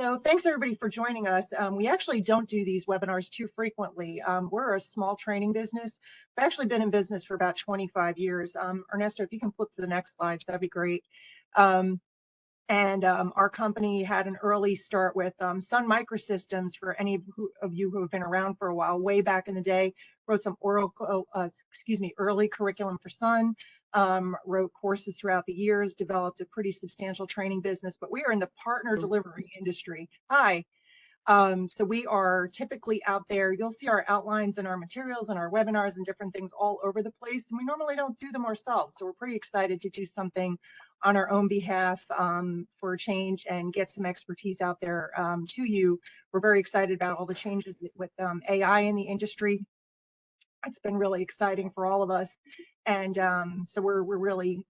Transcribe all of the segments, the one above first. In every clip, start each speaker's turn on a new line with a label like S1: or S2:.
S1: So thanks everybody for joining us. We actually don't do these webinars too frequently. We're a small training business. We've actually been in business for about 25 years. Ernesto, if you can flip to the next slide, that'd be great. Our company had an early start with Sun Microsystems. For any of you who have been around for a while, way back in the day, wrote some early curriculum for Sun, wrote courses throughout the years, developed a pretty substantial training business, but we are in the partner delivery industry. Hi. So we are typically out there. You'll see our outlines and our materials and our webinars and different things all over the place. And we normally don't do them ourselves. So we're pretty excited to do something on our own behalf for a change and get some expertise out there to you. We're very excited about all the changes with AI in the industry. It's been really exciting for all of us. And so we're really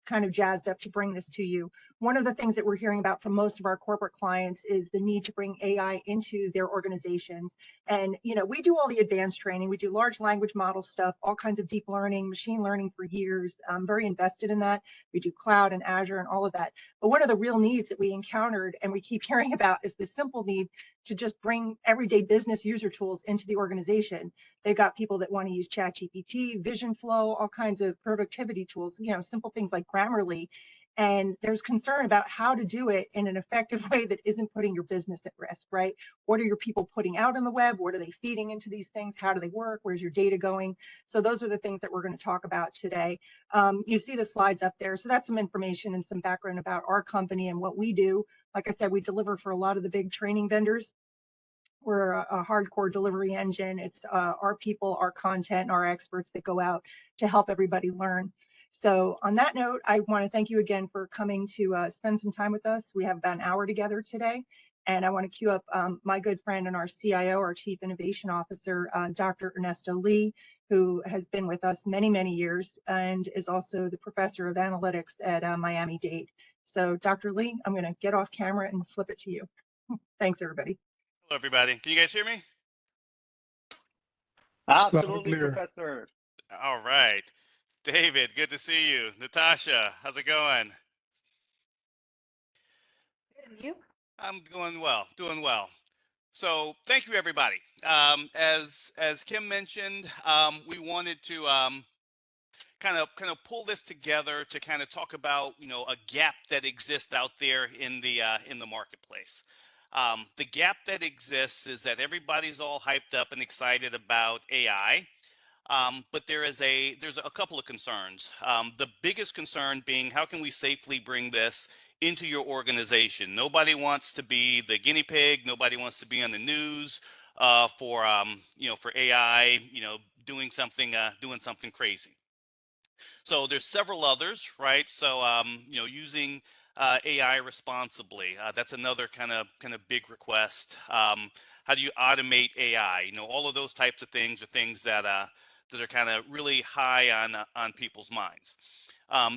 S1: kind of jazzed up to bring this to you. One of the things that we're hearing about from most of our corporate clients is the need to bring AI into their organizations. And, you know, we do all the advanced training. We do large language model stuff, all kinds of deep learning, machine learning for years. I'm very invested in that. We do cloud and Azure and all of that. But one of the real needs that we encountered and we keep hearing about is the simple need to just bring everyday business user tools into the organization. They've got people that want to use ChatGPT, Vision Flow, all kinds of productivity tools, you know, simple things like Grammarly. And there's concern about how to do it in an effective way that isn't putting your business at risk, right? What are your people putting out on the web? What are they feeding into these things? How do they work? Where's your data going? So those are the things that we're going to talk about today. You see the slides up there. So that's some information and some background about our company and what we do. Like I said, we deliver for a lot of the big training vendors. We're a hardcore delivery engine. It's our people, our content, our experts that go out to help everybody learn. So on that note, I want to thank you again for coming to spend some time with us. We have about an hour together today. And I want to queue up my good friend and our CIO, our Chief Innovation Officer, Dr. Ernesto Lee, who has been with us many, many years and is also the professor of analytics at Miami-Dade. So Dr. Lee, I'm going to get off camera and flip it to you. Thanks, everybody.
S2: Hello, everybody. Can you guys hear me?
S3: Absolutely, Professor.
S2: All right. David, good to see you. Natasha, how's it going?
S4: Good, and you?
S2: I'm doing well. So thank you, everybody. As Kim mentioned, we wanted to kind of pull this together to kind of talk about, you know, a gap that exists out there in the marketplace. The gap that exists is that everybody's all hyped up and excited about AI, but there's a couple of concerns. The biggest concern being, how can we safely bring this into your organization? Nobody wants to be the guinea pig. Nobody wants to be on the news for AI, doing something crazy. So there's several others, right? So using AI responsibly. That's another kind of big request. How do you automate AI? All of those types of things are things that are kind of really high on people's minds.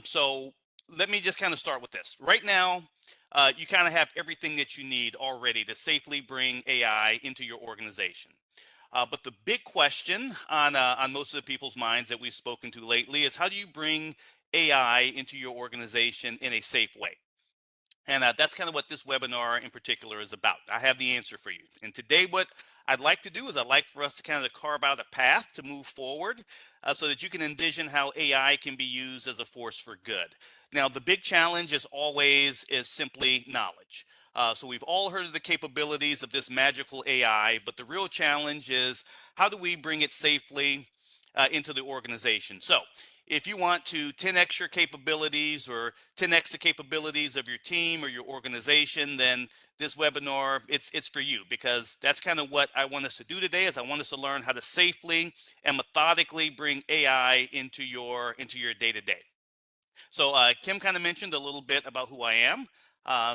S2: So let me just kind of start with this. Right now, you kind of have everything that you need already to safely bring AI into your organization. But the big question on most of the people's minds that we've spoken to lately is, how do you bring AI into your organization in a safe way? And that's kind of what this webinar in particular is about. I have the answer for you. And today what I'd like to do is I'd like for us to kind of carve out a path to move forward so that you can envision how AI can be used as a force for good. Now, the big challenge, as always, is simply knowledge. So we've all heard of the capabilities of this magical AI, but the real challenge is, how do we bring it safely into the organization? So if you want to 10x your capabilities or 10x the capabilities of your team or your organization, then this webinar, it's for you, because that's kind of what I want us to do today. Is I want us to learn how to safely and methodically bring AI into your day-to-day. So Kim kind of mentioned a little bit about who I am.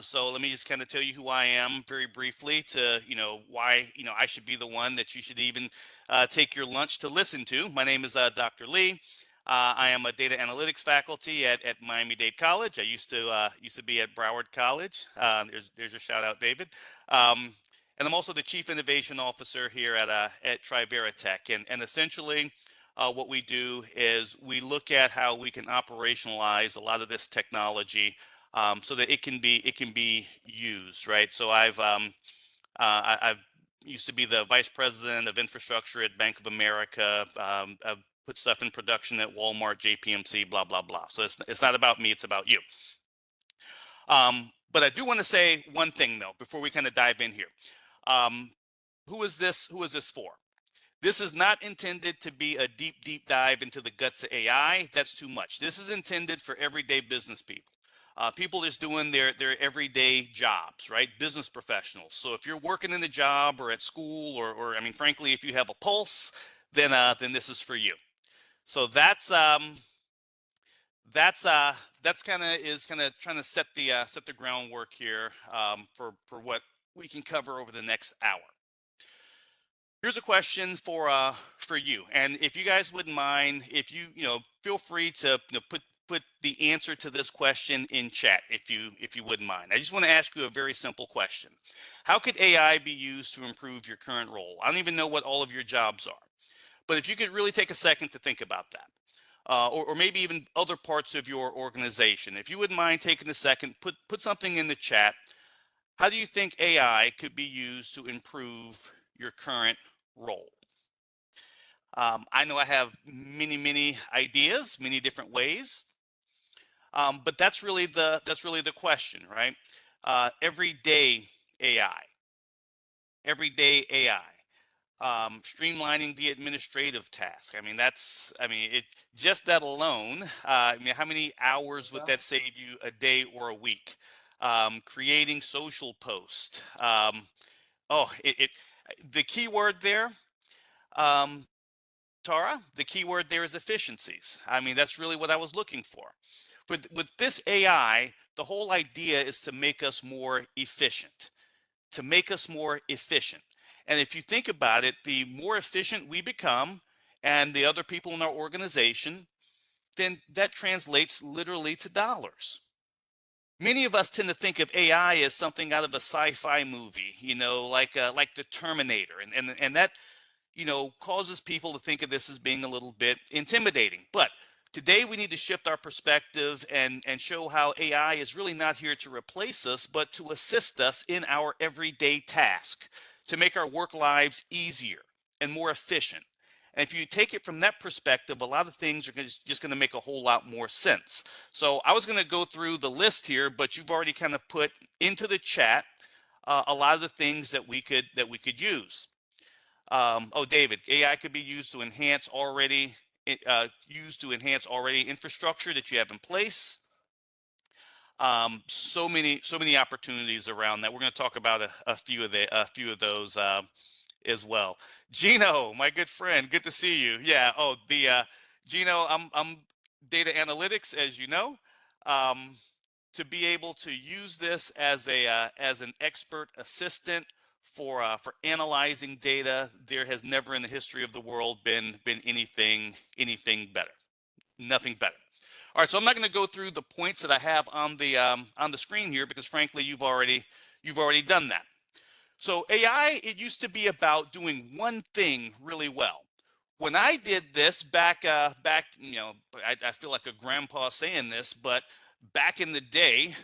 S2: So let me just kind of tell you who I am very briefly, to why I should be the one that you should even take your lunch to listen to. My name is Dr. Lee. I am a data analytics faculty at Miami-Dade College. I used to be at Broward College. There's your shout out, David. And I'm also the Chief Innovation Officer here at Trivera Tech. And essentially, what we do is we look at how we can operationalize a lot of this technology so that it can be used, right? So I've used to be the vice president of infrastructure at Bank of America. I've put stuff in production at Walmart, JPMC, blah blah blah. So it's not about me; it's about you. But I do want to say one thing though before we kind of dive in here. Um, who is this? Who is this for? This is not intended to be a deep dive into the guts of AI. That's too much. This is intended for everyday business people. People just doing their everyday jobs, right? Business professionals. So if you're working in a job or at school, or I mean, frankly, if you have a pulse, then this is for you. So that's kind of trying to set the groundwork here for what we can cover over the next hour. Here's a question for you, and if you guys wouldn't mind, if you feel free to put the answer to this question in chat if you wouldn't mind. I just want to ask you a very simple question. How could AI be used to improve your current role? I don't even know what all of your jobs are, but if you could really take a second to think about that. Or maybe even other parts of your organization. If you wouldn't mind taking a second, put something in the chat. How do you think AI could be used to improve your current role? I know I have many ideas, many different ways, but that's really the question, right? Everyday AI, everyday AI. Streamlining the administrative task. I mean, it just that alone. I mean, how many hours would that save you a day or a week? Creating social posts. The key word there, Tara, the key word there is efficiencies. I mean, that's really what I was looking for. With this AI, the whole idea is to make us more efficient, to make us more efficient. And if you think about it, the more efficient we become and the other people in our organization, then that translates literally to dollars. Many of us tend to think of AI as something out of a sci-fi movie, like the Terminator, and that causes people to think of this as being a little bit intimidating. But today we need to shift our perspective and show how AI is really not here to replace us, but to assist us in our everyday task, to make our work lives easier and more efficient. And if you take it from that perspective, a lot of things are just going to make a whole lot more sense. So I was going to go through the list here, but you've already kind of put into the chat a lot of the things that we could use. David, AI could be used to enhance already infrastructure that you have in place. So many opportunities around that. We're going to talk about a few of those as well. Gino, my good friend, good to see you. Yeah. Gino, I'm data analytics, as you know. To be able to use this as an expert assistant for analyzing data, there has never in the history of the world been anything better. Nothing better. All right, so I'm not going to go through the points that I have on the screen here because frankly you've already done that. So AI, it used to be about doing one thing really well. When I did this back, I feel like a grandpa saying this, but back in the day,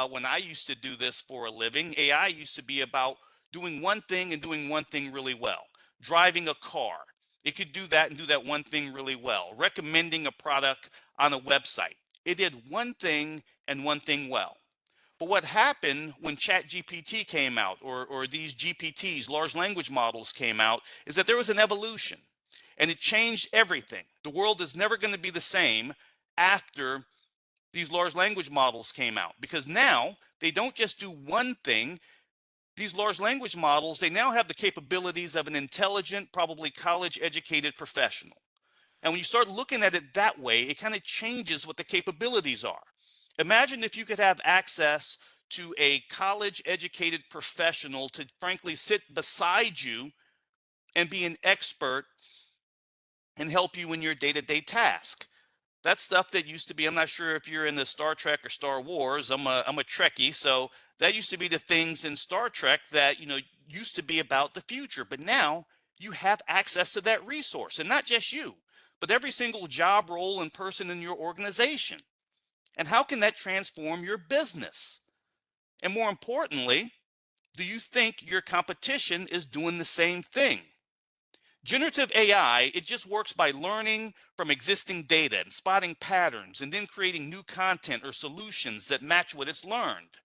S2: when I used to do this for a living, AI used to be about doing one thing and doing one thing really well. Driving a car, it could do that and do that one thing really well. Recommending a product on a website, it did one thing and one thing well. But what happened when ChatGPT came out, or these GPTs, large language models came out, is that there was an evolution and it changed everything. The world is never going to be the same after these large language models came out, because now they don't just do one thing. These large language models, they now have the capabilities of an intelligent, probably college educated professional. And when you start looking at it that way, it kind of changes what the capabilities are. Imagine if you could have access to a college educated professional to frankly sit beside you and be an expert and help you in your day-to-day task. That's stuff that used to be, I'm not sure if you're in the Star Trek or Star Wars. I'm a Trekkie, so that used to be the things in Star Trek that used to be about the future. But now you have access to that resource, and not just you, but every single job role and person in your organization. And how can that transform your business? And more importantly, do you think your competition is doing the same thing? Generative AI, it just works by learning from existing data and spotting patterns and then creating new content or solutions that match what it's learned.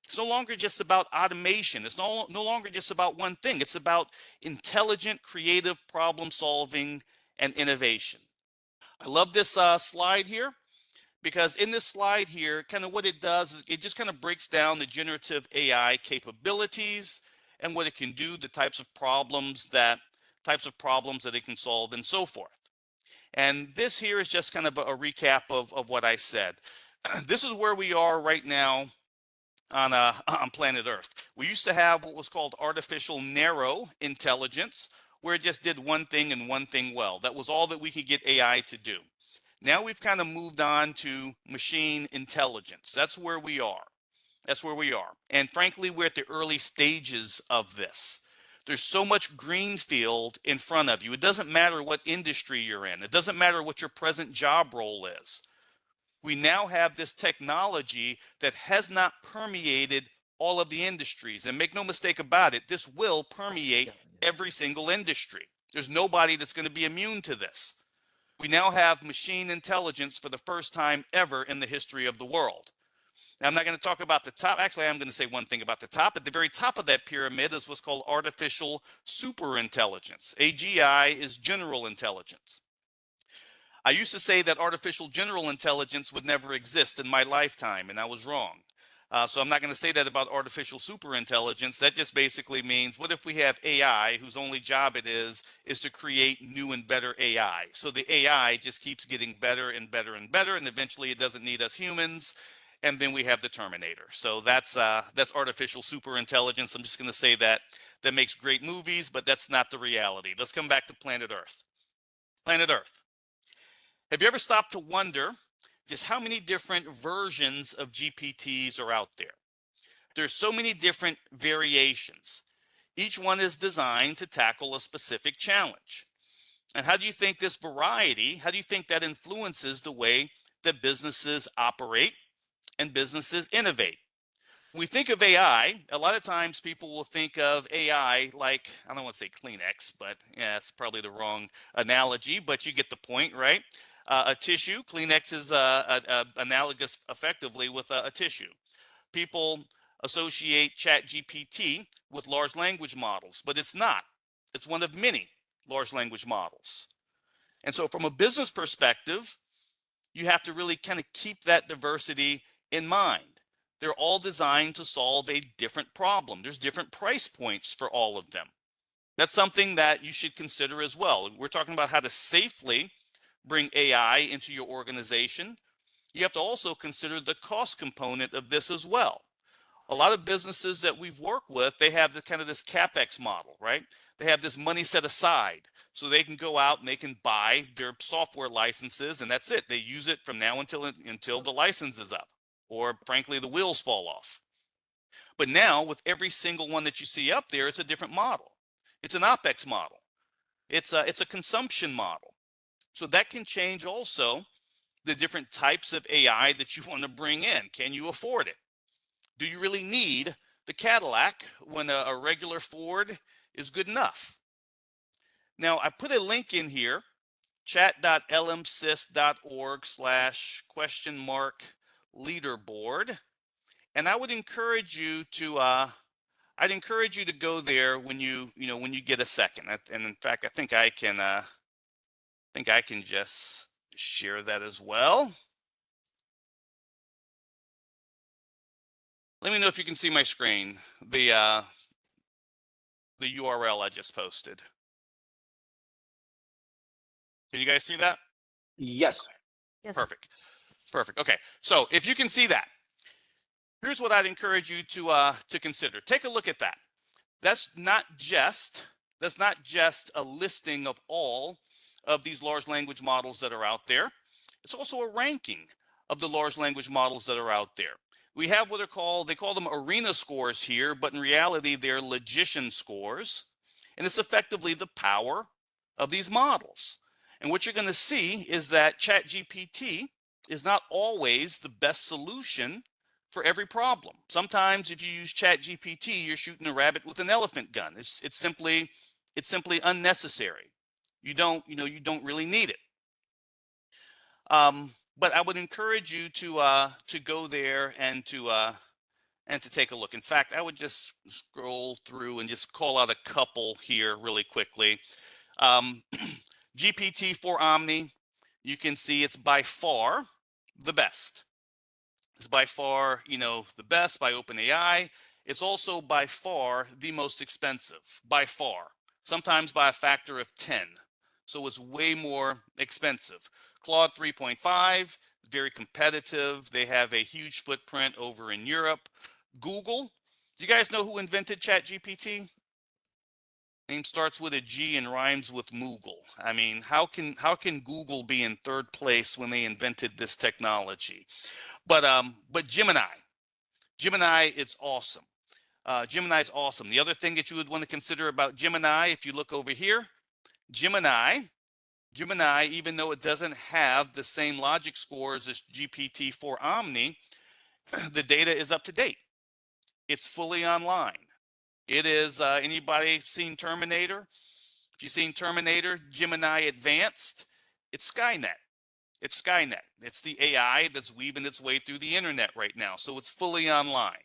S2: It's no longer just about automation. It's no longer just about one thing. It's about intelligent, creative problem solving and innovation. I love this slide here because in this slide here, kind of what it does is it just kind of breaks down the generative AI capabilities and what it can do, the types of problems that it can solve and so forth. And this here is just kind of a recap of what I said. This is where we are right now on planet Earth. We used to have what was called artificial narrow intelligence, where it just did one thing and one thing well. That was all that we could get AI to do. Now we've kind of moved on to machine intelligence. That's where we are. That's where we are. And frankly, we're at the early stages of this. There's so much greenfield in front of you. It doesn't matter what industry you're in. It doesn't matter what your present job role is. We now have this technology that has not permeated all of the industries. And make no mistake about it, this will permeate every single industry. There's nobody that's going to be immune to this. We now have machine intelligence for the first time ever in the history of the world. Now, I'm not going to talk about the top. Actually, I'm going to say one thing about the top. At the very top of that pyramid is what's called artificial superintelligence. AGI is general intelligence. I used to say that artificial general intelligence would never exist in my lifetime, and I was wrong. So I'm not going to say that about artificial superintelligence. That just basically means, what if we have AI whose only job it is to create new and better AI? So the AI just keeps getting better and better and better, and eventually it doesn't need us humans. And then we have the Terminator. So that's artificial superintelligence. I'm just going to say that makes great movies, but that's not the reality. Let's come back to planet Earth. Planet Earth. Have you ever stopped to wonder just how many different versions of GPTs are out there? There's so many different variations. Each one is designed to tackle a specific challenge. And how do you think this variety, how do you think that influences the way that businesses operate and businesses innovate? When we think of AI, a lot of times people will think of AI like, I don't want to say Kleenex, but yeah, it's probably the wrong analogy, but you get the point, right? A tissue, Kleenex is analogous effectively with a tissue. People associate ChatGPT with large language models, but it's not. It's one of many large language models. And so from a business perspective, you have to really kind of keep that diversity in mind. They're all designed to solve a different problem. There's different price points for all of them. That's something that you should consider as well. We're talking about how to safely bring AI into your organization. You have to also consider the cost component of this as well. A lot of businesses that we've worked with, they have the kind of this CapEx model, right? They have this money set aside so they can go out and they can buy their software licenses, and that's it. They use it from now until the license is up, or frankly, the wheels fall off. But now with every single one that you see up there, it's a different model. It's an OpEx model. It's a consumption model. So that can change also the different types of AI that you want to bring in. Can you afford it? Do you really need the Cadillac when a regular Ford is good enough? Now, I put a link in here, chat.lmsys.org/leaderboard. And I would encourage you to go there when you get a second. And in fact, I think I can just share that as well. Let me know if you can see my screen, the URL I just posted. Can you guys see that?
S3: Yes.
S4: Yes.
S2: Perfect. Okay. So if you can see that, here's what I'd encourage you to consider. Take a look at that. That's not just a listing of all of these large language models that are out there. It's also a ranking of the large language models that are out there. We have what they call them arena scores here, but in reality, they're logician scores. And it's effectively the power of these models. And what you're going to see is that ChatGPT is not always the best solution for every problem. Sometimes if you use ChatGPT, you're shooting a rabbit with an elephant gun. It's simply unnecessary. You don't really need it. But I would encourage you to go there and to take a look. In fact, I would just scroll through and just call out a couple here really quickly. GPT-4 Omni, you can see it's by far the best. It's by far, the best by OpenAI. It's also by far the most expensive, by far, sometimes by a factor of 10. So it's way more expensive. Claude 3.5, very competitive. They have a huge footprint over in Europe. Google, you guys know who invented ChatGPT? Name starts with a G and rhymes with Moogle. I mean, how can Google be in third place when they invented this technology? But Gemini, it's awesome. Gemini is awesome. The other thing that you would want to consider about Gemini, if you look over here, Gemini, even though it doesn't have the same logic scores as GPT-4 Omni, the data is up to date. It's fully online. It is, anybody seen Terminator? If you've seen Terminator, Gemini Advanced, it's Skynet. It's Skynet. It's the AI that's weaving its way through the internet right now. So it's fully online.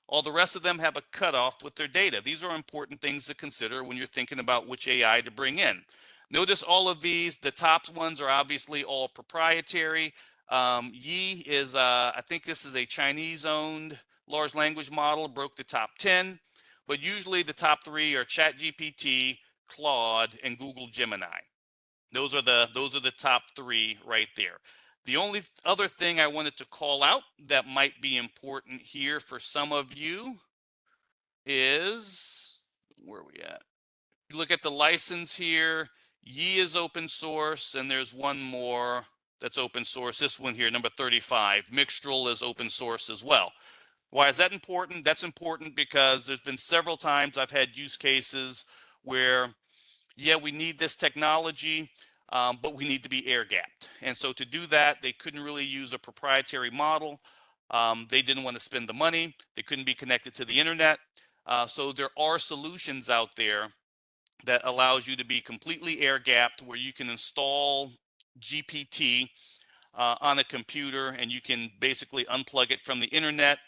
S2: All the rest of them have a cutoff with their data. These are important things to consider when you're thinking about which AI to bring in. Notice all of these, the top ones are obviously all proprietary. Yi is, I think this is a Chinese-owned large language model, broke the top 10. But usually the top 3 are ChatGPT, Claude, and Google Gemini. Those are the top 3 right there. The only other thing I wanted to call out that might be important here for some of you is, where are we at? You look at the license here, Yi is open source, and there's one more that's open source. This one here, number 35, Mixtral is open source as well. Why is that important? That's important because there's been several times I've had use cases where, yeah, we need this technology, but we need to be air gapped. And so to do that, they couldn't really use a proprietary model. They didn't want to spend the money. They couldn't be connected to the internet. So there are solutions out there that allows you to be completely air gapped, where you can install GPT on a computer and you can basically unplug it from the internet.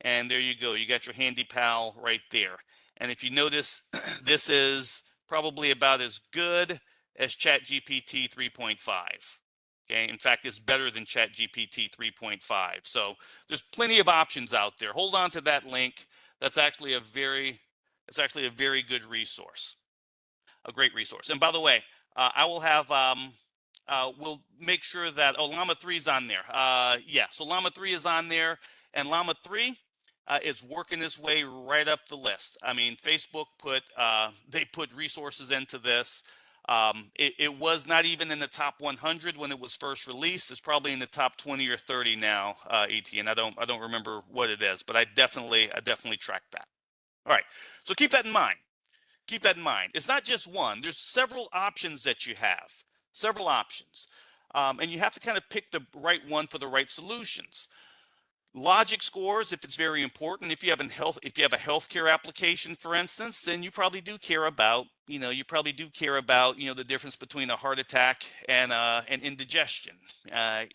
S2: And there you go. You got your handy pal right there. And if you notice, this is probably about as good as ChatGPT 3.5. Okay, in fact, it's better than ChatGPT 3.5. So there's plenty of options out there. Hold on to that link. That's actually a very good resource, a great resource. And by the way, I will have we'll make sure that Llama 3 is on there. Yeah, so Llama 3 is on there, and Llama 3 is working its way right up the list. I mean, Facebook they put resources into this. It was not even in the top 100 when it was first released. It's probably in the top 20 or 30 now, ET, I don't remember what it is, but I definitely track that. All right, so keep that in mind. Keep that in mind. It's not just one. There's several options that you have, several options. And you have to kind of pick the right one for the right solutions. Logic scores, if it's very important, if you have a healthcare application, for instance, then you probably do care about, the difference between a heart attack and indigestion.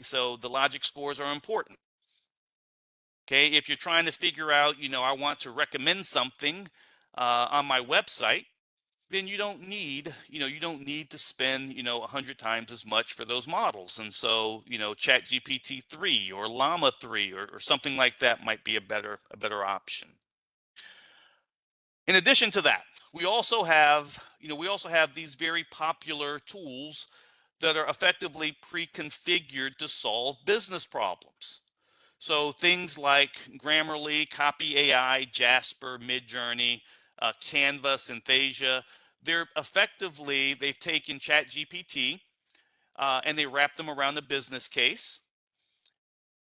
S2: So the logic scores are important. Okay, if you're trying to figure out, I want to recommend something on my website, then you don't need to spend 100 times as much for those models. And so ChatGPT 3 or Llama 3 or something like that might be a better option. In addition to that, we also have these very popular tools that are effectively pre-configured to solve business problems. So things like Grammarly, Copy AI, Jasper, Midjourney, Canva, Synthesia, they've taken ChatGPT and they wrap them around the business case.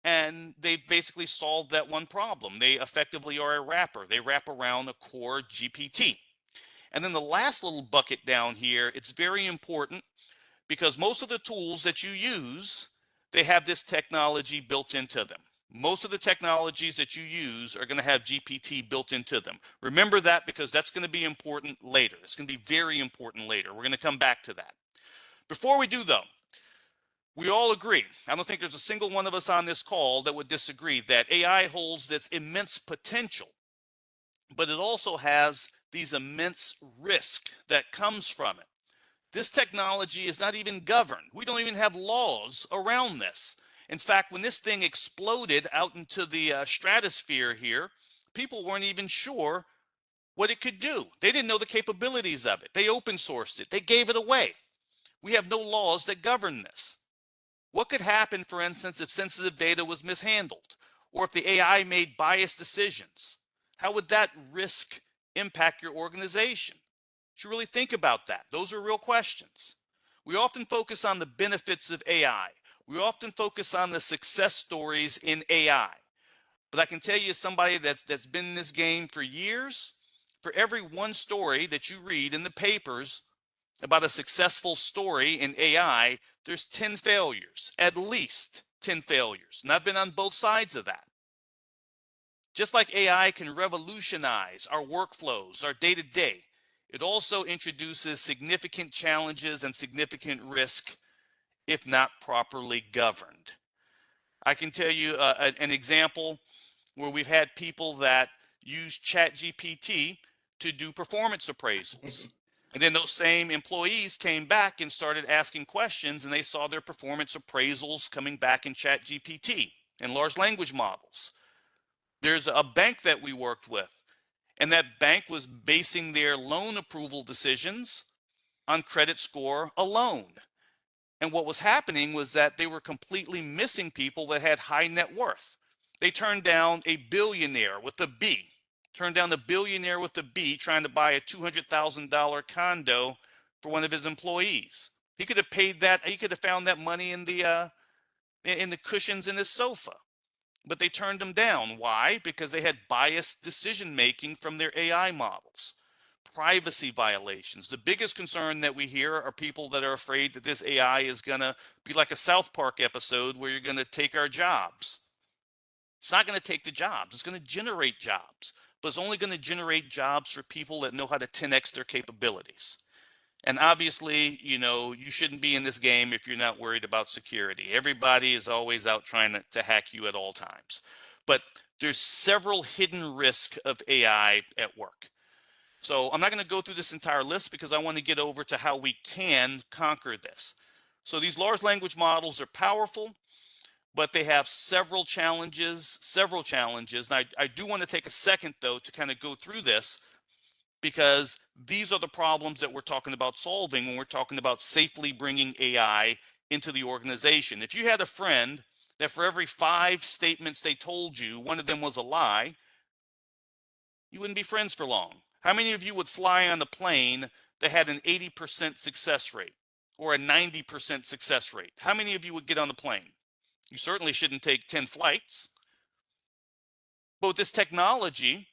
S2: And they've basically solved that one problem. They effectively are a wrapper. They wrap around a core GPT. And then the last little bucket down here, it's very important because most of the tools that you use, they have this technology built into them. Most of the technologies that you use are going to have GPT built into them. Remember that, because that's going to be important later. It's going to be very important later. We're going to come back to that. Before we do, though, we all agree, I don't think there's a single one of us on this call that would disagree, that AI holds this immense potential, but it also has these immense risk that comes from it. This technology is not even governed. We don't even have laws around this. In fact, when this thing exploded out into the stratosphere here, people weren't even sure what it could do. They didn't know the capabilities of it. They open sourced it. They gave it away. We have no laws that govern this. What could happen, for instance, if sensitive data was mishandled, or if the AI made biased decisions? How would that risk impact your organization? You should really think about that. Those are real questions. We often focus on the benefits of AI. We often focus on the success stories in AI. But I can tell you, somebody that's been in this game for years, for every one story that you read in the papers about a successful story in AI, there's 10 failures, at least 10 failures. And I've been on both sides of that. Just like AI can revolutionize our workflows, our day-to-day, it also introduces significant challenges and significant risk if not properly governed. I can tell you an example where we've had people that use ChatGPT to do performance appraisals. And then those same employees came back and started asking questions, and they saw their performance appraisals coming back in ChatGPT and large language models. There's a bank that we worked with, and that bank was basing their loan approval decisions on credit score alone. And what was happening was that they were completely missing people that had high net worth. They turned down a billionaire with a B, trying to buy a $200,000 condo for one of his employees. He could have paid that. He could have found that money in the cushions in his sofa. But they turned them down. Why? Because they had biased decision making from their AI models. Privacy violations. The biggest concern that we hear are people that are afraid that this AI is going to be like a South Park episode where you're going to take our jobs. It's not going to take the jobs. It's going to generate jobs, but it's only going to generate jobs for people that know how to 10x their capabilities. And obviously, you shouldn't be in this game if you're not worried about security. Everybody is always out trying to hack you at all times. But there's several hidden risks of AI at work. So I'm not going to go through this entire list because I want to get over to how we can conquer this. So these large language models are powerful, but they have several challenges. And I do want to take a second, though, to kind of go through this, because these are the problems that we're talking about solving when we're talking about safely bringing AI into the organization. If you had a friend that for every 5 statements they told you, one of them was a lie, you wouldn't be friends for long. How many of you would fly on a plane that had an 80% success rate or a 90% success rate? How many of you would get on the plane? You certainly shouldn't take 10 flights. But with this technology,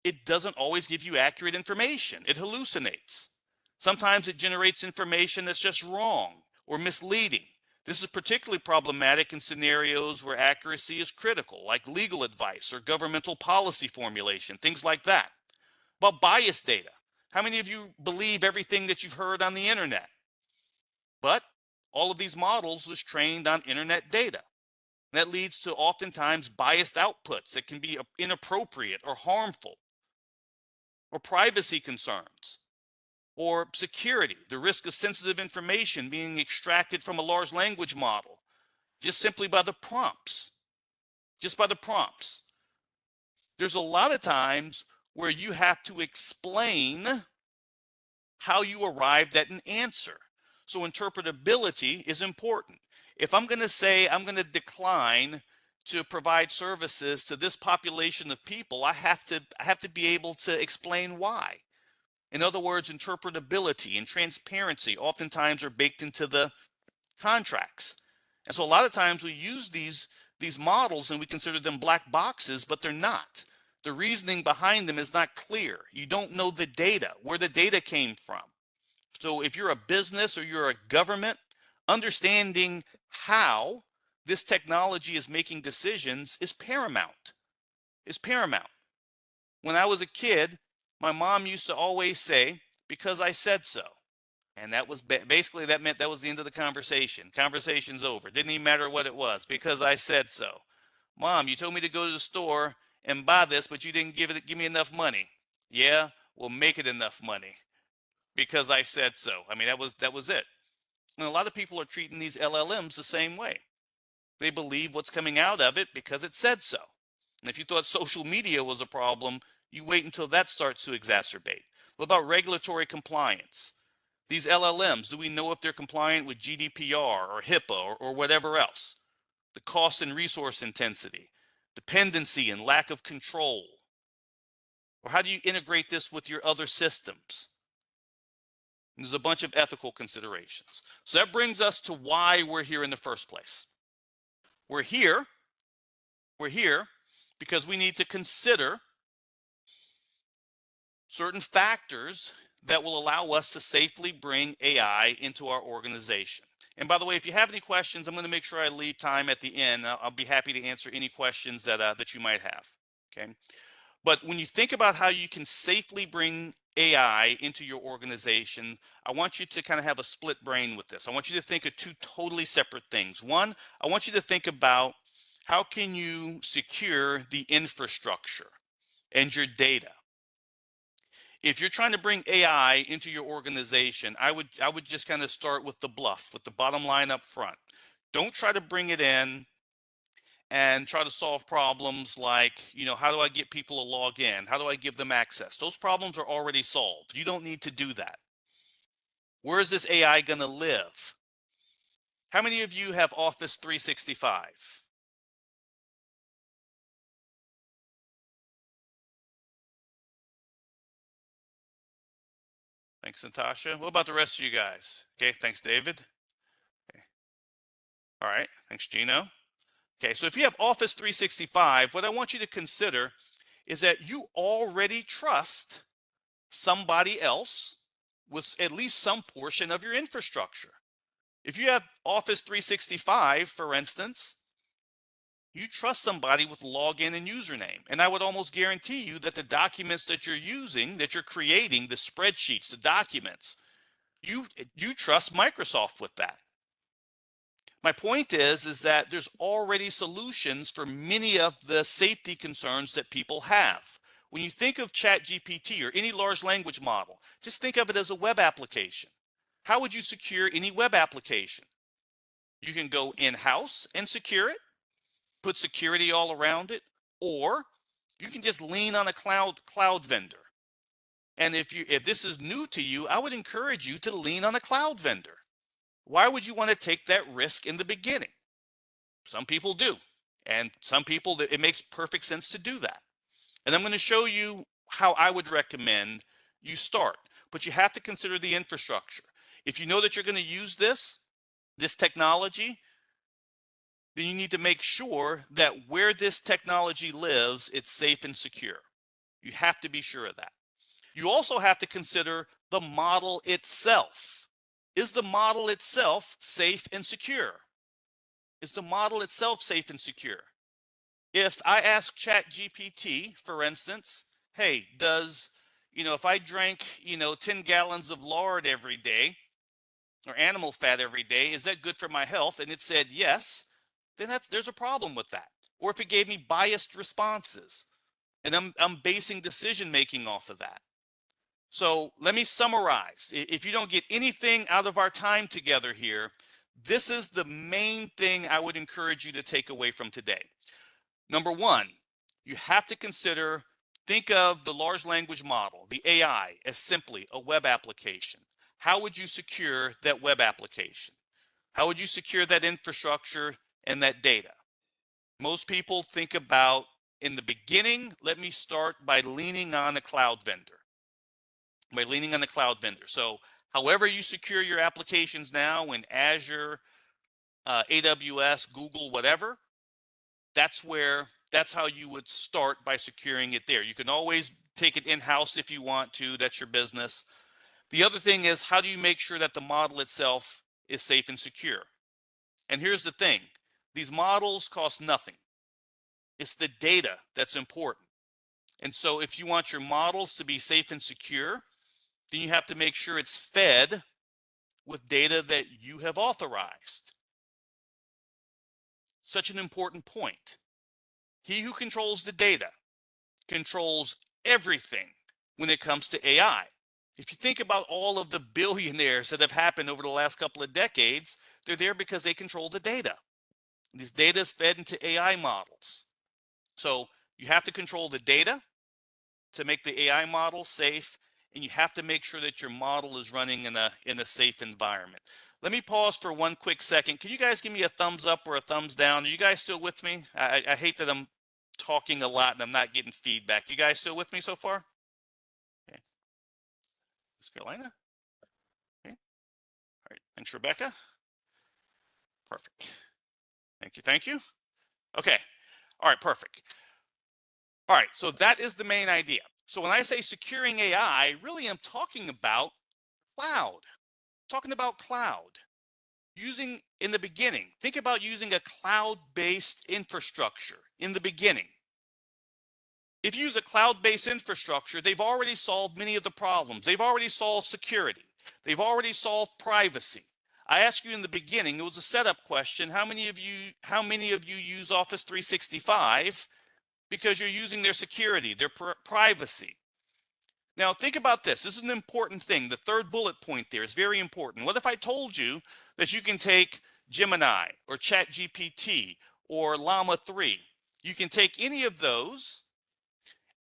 S2: it doesn't always give you accurate information. It hallucinates. Sometimes it generates information that's just wrong or misleading. This is particularly problematic in scenarios where accuracy is critical, like legal advice or governmental policy formulation, things like that. About bias data. How many of you believe everything that you've heard on the internet? But all of these models is trained on internet data. And that leads to oftentimes biased outputs that can be inappropriate or harmful, or privacy concerns, or security, the risk of sensitive information being extracted from a large language model just simply by the prompts. There's a lot of times where you have to explain how you arrived at an answer. So interpretability is important. If I'm going to say I'm going to decline to provide services to this population of people, I have to be able to explain why. In other words, interpretability and transparency oftentimes are baked into the contracts. And so a lot of times we use these models and we consider them black boxes, but they're not. The reasoning behind them is not clear. You don't know the data, where the data came from. So if you're a business or you're a government, Understanding how this technology is making decisions is paramount. When I was a kid, my mom used to always say, because I said so. And that was basically, that meant that was the end of the conversation. Conversation's over. Didn't even matter what it was, because I said so. Mom, you told me to go to the store and buy this, but you didn't give me enough money. Yeah, we'll make it enough money because I said so. I mean, that was it. And a lot of people are treating these LLMs the same way. They believe what's coming out of it because it said so. And if you thought social media was a problem, you wait until that starts to exacerbate. What about regulatory compliance? These LLMs, do we know if they're compliant with GDPR or HIPAA or whatever else? The cost and resource intensity, dependency and lack of control. Or how do you integrate this with your other systems? And there's a bunch of ethical considerations. So that brings us to why we're here in the first place. We're here because we need to consider certain factors that will allow us to safely bring AI into our organization. And by the way, if you have any questions, I'm going to make sure I leave time at the end. I'll be happy to answer any questions that you might have. Okay. But when you think about how you can safely bring AI into your organization, I want you to kind of have a split brain with this. I want you to think of two totally separate things. One, I want you to think about how can you secure the infrastructure and your data. If you're trying to bring AI into your organization, I would just kind of start with the bluff, with the bottom line up front. Don't try to bring it in and try to solve problems like, how do I get people to log in? How do I give them access? Those problems are already solved. You don't need to do that. Where is this AI going to live? How many of you have Office 365? Thanks, Natasha. What about the rest of you guys? Okay, thanks, David. Okay. All right, thanks, Gino. Okay, so if you have Office 365, what I want you to consider is that you already trust somebody else with at least some portion of your infrastructure. If you have Office 365, for instance, you trust somebody with login and username. And I would almost guarantee you that the documents that you're using, that you're creating, the spreadsheets, the documents, you trust Microsoft with that. My point is that there's already solutions for many of the safety concerns that people have. When you think of ChatGPT or any large language model, just think of it as a web application. How would you secure any web application? You can go in-house and secure it, put security all around it, or you can just lean on a cloud vendor. And if this is new to you, I would encourage you to lean on a cloud vendor. Why would you want to take that risk in the beginning? Some people do. And some people, it makes perfect sense to do that. And I'm going to show you how I would recommend you start. But you have to consider the infrastructure. If you know that you're going to use this technology, then you need to make sure that where this technology lives, it's safe and secure. You have to be sure of that. You also have to consider the model itself. Is the model itself safe and secure? Is the model itself safe and secure? If I ask ChatGPT, for instance, hey, if I drank, 10 gallons of lard every day or animal fat every day, is that good for my health? And it said yes, then there's a problem with that. Or if it gave me biased responses and I'm basing decision making off of that. So let me summarize. If you don't get anything out of our time together here, this is the main thing I would encourage you to take away from today. Number one, you have to think of the large language model, the AI, as simply a web application. How would you secure that web application? How would you secure that infrastructure and that data? Most people think about, in the beginning, let me start by leaning on a cloud vendor. So however you secure your applications now in Azure, AWS, Google, whatever, that's how you would start, by securing it there. You can always take it in-house if you want to, that's your business. The other thing is, how do you make sure that the model itself is safe and secure. And here's the thing, these models cost nothing. It's the data that's important. And so if you want your models to be safe and secure, then you have to make sure it's fed with data that you have authorized. Such an important point. He who controls the data controls everything when it comes to AI. If you think about all of the billionaires that have happened over the last couple of decades, they're there because they control the data. This data is fed into AI models. So you have to control the data to make the AI model safe, and you have to make sure that your model is running in a safe environment. Let me pause for one quick second. Can you guys give me a thumbs up or a thumbs down? Are you guys still with me? I hate that I'm talking a lot and I'm not getting feedback. You guys still with me so far? Okay. Miss Carolina? Okay. All right. Thanks, Rebecca. Perfect. Thank you. Thank you. Okay. All right. Perfect. All right. So that is the main idea. So when I say securing AI, really I'm talking about cloud. Talking about cloud. Using in the beginning, think about using a cloud-based infrastructure in the beginning. If you use a cloud-based infrastructure, they've already solved many of the problems. They've already solved security. They've already solved privacy. I asked you in the beginning, it was a setup question, how many of you use Office 365 because you're using their security, their privacy? Now think about this. This is an important thing. The third bullet point there is very important. What if I told you that you can take Gemini or ChatGPT or Llama 3? You can take any of those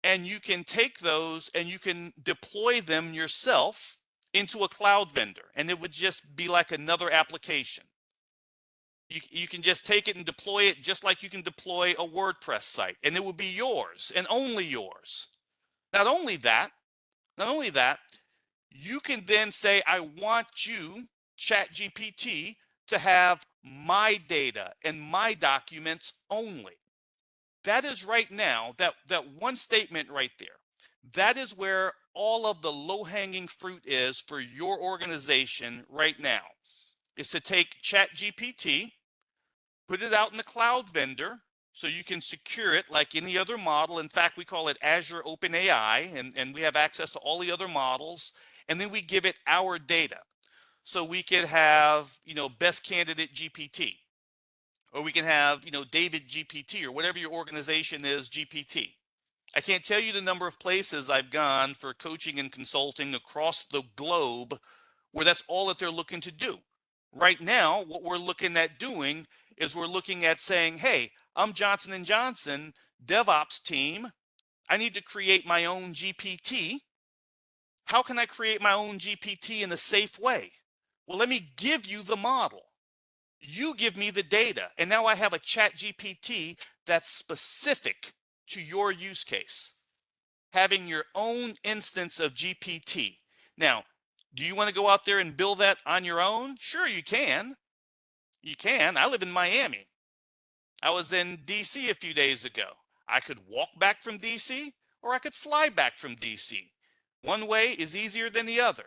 S2: and you can deploy them yourself into a cloud vendor, and it would just be like another application. You can just take it and deploy it just like you can deploy a WordPress site, and it would be yours and only yours. Not only that, you can then say, I want you, ChatGPT, to have my data and my documents only. That is right now, that one statement right there, that is where all of the low-hanging fruit is for your organization right now, is to take ChatGPT, put it out in the cloud vendor, so you can secure it like any other model. In fact, we call it Azure OpenAI, and we have access to all the other models. And then we give it our data. So we could have, best candidate GPT, or we can have, David GPT, or whatever your organization is, GPT. I can't tell you the number of places I've gone for coaching and consulting across the globe where that's all that they're looking to do. Right now, what we're looking at doing is we're looking at saying, hey, I'm Johnson & Johnson DevOps team. I need to create my own GPT. How can I create my own GPT in a safe way? Well, let me give you the model. You give me the data. And now I have a chat GPT that's specific to your use case. Having your own instance of GPT. Now, do you want to go out there and build that on your own? Sure, you can. You can. I live in Miami. I was in DC a few days ago. I could walk back from DC or I could fly back from DC. One way is easier than the other.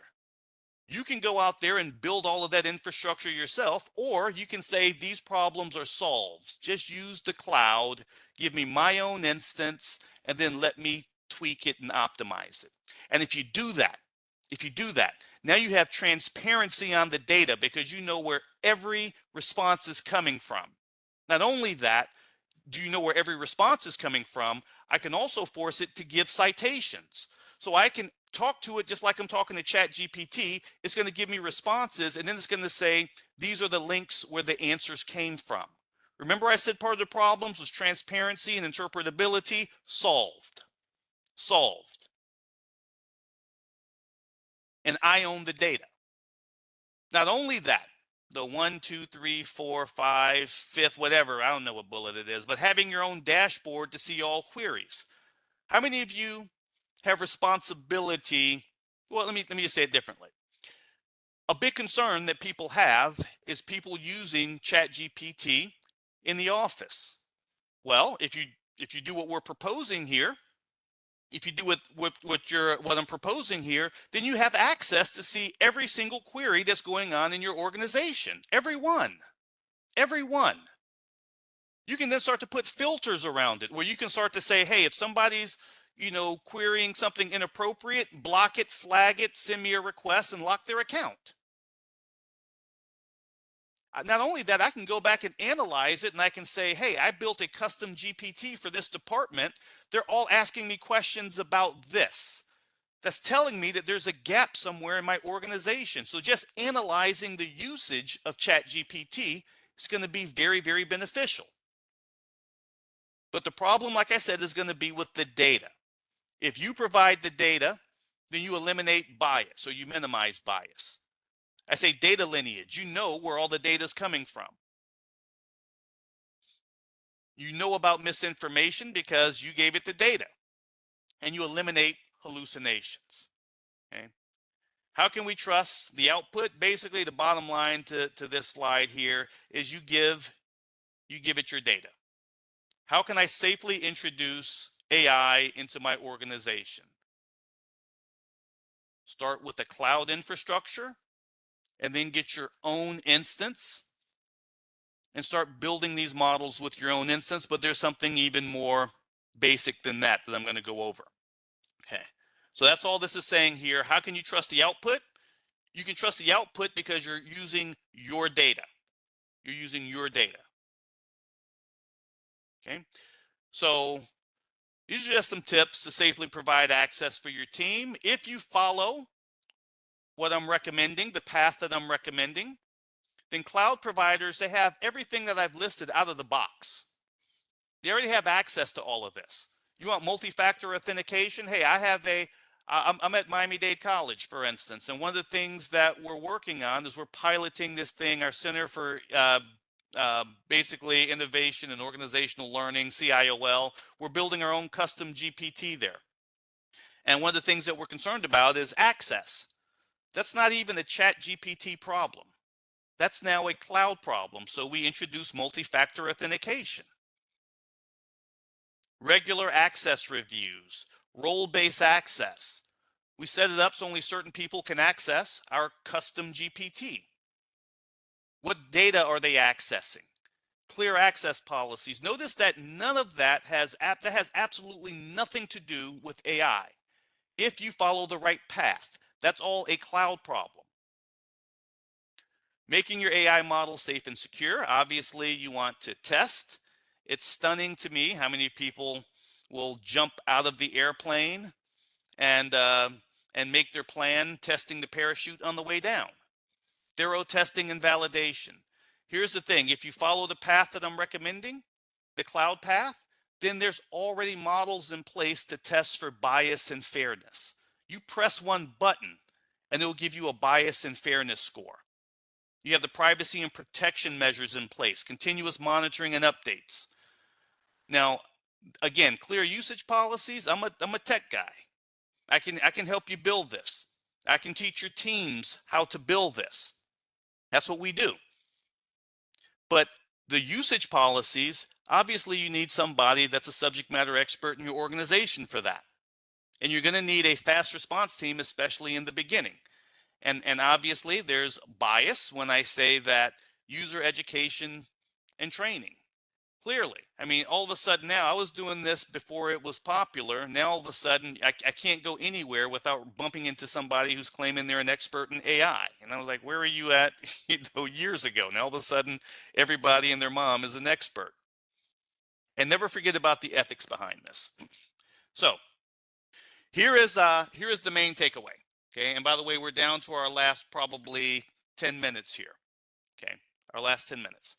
S2: You can go out there and build all of that infrastructure yourself, or you can say these problems are solved. Just use the cloud, give me my own instance, and then let me tweak it and optimize it. And if you do that, now you have transparency on the data because you know where every response is coming from. Not only that, do you know where every response is coming from? I can also force it to give citations. So I can talk to it just like I'm talking to ChatGPT. It's going to give me responses, and then it's going to say, these are the links where the answers came from. Remember I said part of the problems was transparency and interpretability? Solved. Solved. And I own the data. Not only that, the 1, 2, 3, 4, 5, 5th, whatever, I don't know what bullet it is, but having your own dashboard to see all queries. How many of you have responsibility? Well, let me just say it differently. A big concern that people have is people using ChatGPT in the office. Well, if you do what we're proposing here, if you do what I'm proposing here, then you have access to see every single query that's going on in your organization. Every one. You can then start to put filters around it where you can start to say, hey, if somebody's, querying something inappropriate, block it, flag it, send me a request, and lock their account. Not only that, I can go back and analyze it, and I can say, hey, I built a custom GPT for this department. They're all asking me questions about this. That's telling me that there's a gap somewhere in my organization. So just analyzing the usage of ChatGPT is going to be very, very beneficial. But the problem, like I said, is going to be with the data. If you provide the data, then you eliminate bias, or you minimize bias. I say data lineage. You know where all the data is coming from. You know about misinformation because you gave it the data, and you eliminate hallucinations. Okay. How can we trust the output? Basically, the bottom line to this slide here is you give it your data. How can I safely introduce AI into my organization? Start with a cloud infrastructure, and then get your own instance and start building these models with your own instance. But there's something even more basic than that I'm going to go over. Okay, so that's all this is saying here. How can you trust the output? You can trust the output because you're using your data. You're using your data. Okay, so these are just some tips to safely provide access for your team. If you follow what I'm recommending, the path that I'm recommending, then cloud providers, they have everything that I've listed out of the box. They already have access to all of this. You want multi-factor authentication? Hey, I'm at Miami-Dade College, for instance, and one of the things that we're working on is we're piloting this thing, our Center for basically Innovation and Organizational Learning, CIOL. We're building our own custom GPT there. And one of the things that we're concerned about is access. That's not even a chat GPT problem. That's now a cloud problem. So we introduce multi-factor authentication. Regular access reviews, role-based access. We set it up so only certain people can access our custom GPT. What data are they accessing? Clear access policies. Notice that none of that has absolutely nothing to do with AI. If you follow the right path, that's all a cloud problem. Making your AI model safe and secure. Obviously, you want to test. It's stunning to me how many people will jump out of the airplane and make their plan testing the parachute on the way down. Thorough testing and validation. Here's the thing. If you follow the path that I'm recommending, the cloud path, then there's already models in place to test for bias and fairness. You press one button and it will give you a bias and fairness score. You have the privacy and protection measures in place, continuous monitoring and updates. Now, again, clear usage policies. I'm a tech guy. I can help you build this. I can teach your teams how to build this. That's what we do. But the usage policies, obviously you need somebody that's a subject matter expert in your organization for that. And you're going to need a fast response team, especially in the beginning. And obviously there's bias when I say that user education and training. Clearly, I mean, all of a sudden now, I was doing this before it was popular. Now all of a sudden I can't go anywhere without bumping into somebody who's claiming they're an expert in AI. And I was like, where are you at years ago? Now all of a sudden everybody and their mom is an expert. And never forget about the ethics behind this. So here is the main takeaway. Okay, and by the way, we're down to our last probably 10 minutes here. Okay, our last 10 minutes.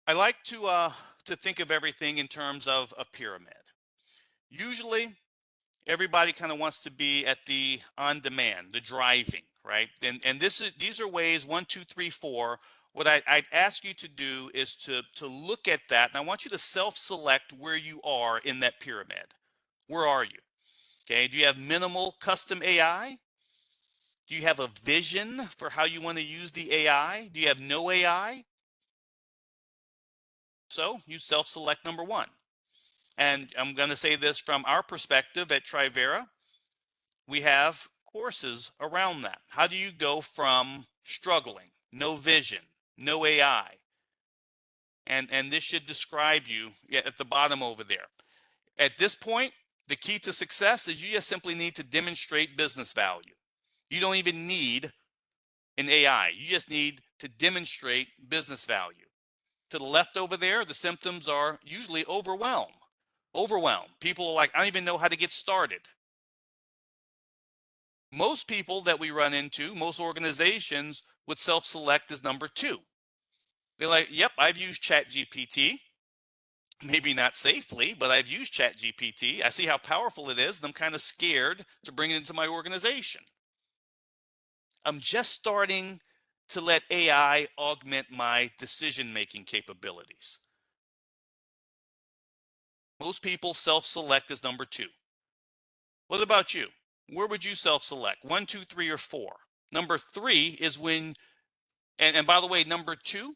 S2: I like to think of everything in terms of a pyramid. Usually, everybody kind of wants to be at the on-demand, the driving, right? And these are ways 1, 2, 3, 4. What I'd ask you to do is to look at that, and I want you to self-select where you are in that pyramid. Where are you? Okay, do you have minimal custom AI? Do you have a vision for how you want to use the AI? Do you have no AI? So you self-select number 1. And I'm going to say this from our perspective at Trivera, we have courses around that. How do you go from struggling, no vision, no AI? And this should describe you at the bottom over there. At this point, the key to success is you just simply need to demonstrate business value. You don't even need an AI. You just need to demonstrate business value. To the left over there, the symptoms are usually overwhelm. Overwhelm. People are like, I don't even know how to get started. Most people that we run into, most organizations would self-select as number 2. They're like, yep, I've used ChatGPT. Maybe not safely, but I've used ChatGPT. I see how powerful it is, and I'm kind of scared to bring it into my organization. I'm just starting to let AI augment my decision-making capabilities. Most people self-select as number 2. What about you? Where would you self-select? 1, 2, 3, or 4? Number 3 is when, and by the way, number 2,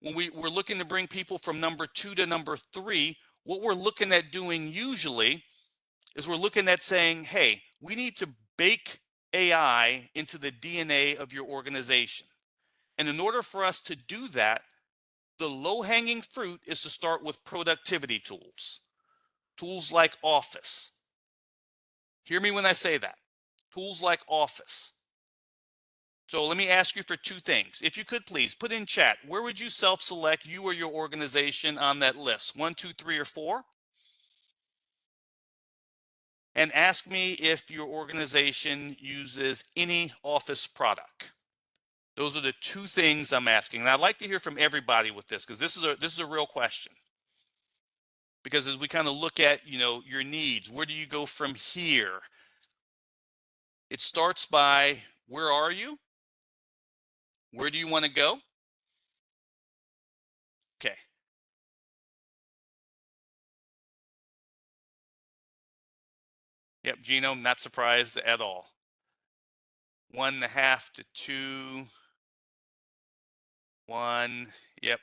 S2: when we're looking to bring people from number 2 to number 3, what we're looking at doing usually is we're looking at saying, hey, we need to bake AI into the DNA of your organization. And in order for us to do that, the low-hanging fruit is to start with productivity tools. Tools like Office. Hear me when I say that. Tools like Office. So let me ask you for 2 things. If you could please put in chat, where would you self-select you or your organization on that list? 1, 2, 3, or 4? And ask me if your organization uses any Office product. Those are the 2 things I'm asking. And I'd like to hear from everybody with this, because this is a real question. Because as we kind of look at, your needs, where do you go from here? It starts by, where are you? Where do you want to go? Okay. Yep, Gino, not surprised at all. 1.5 to 2. 1. Yep.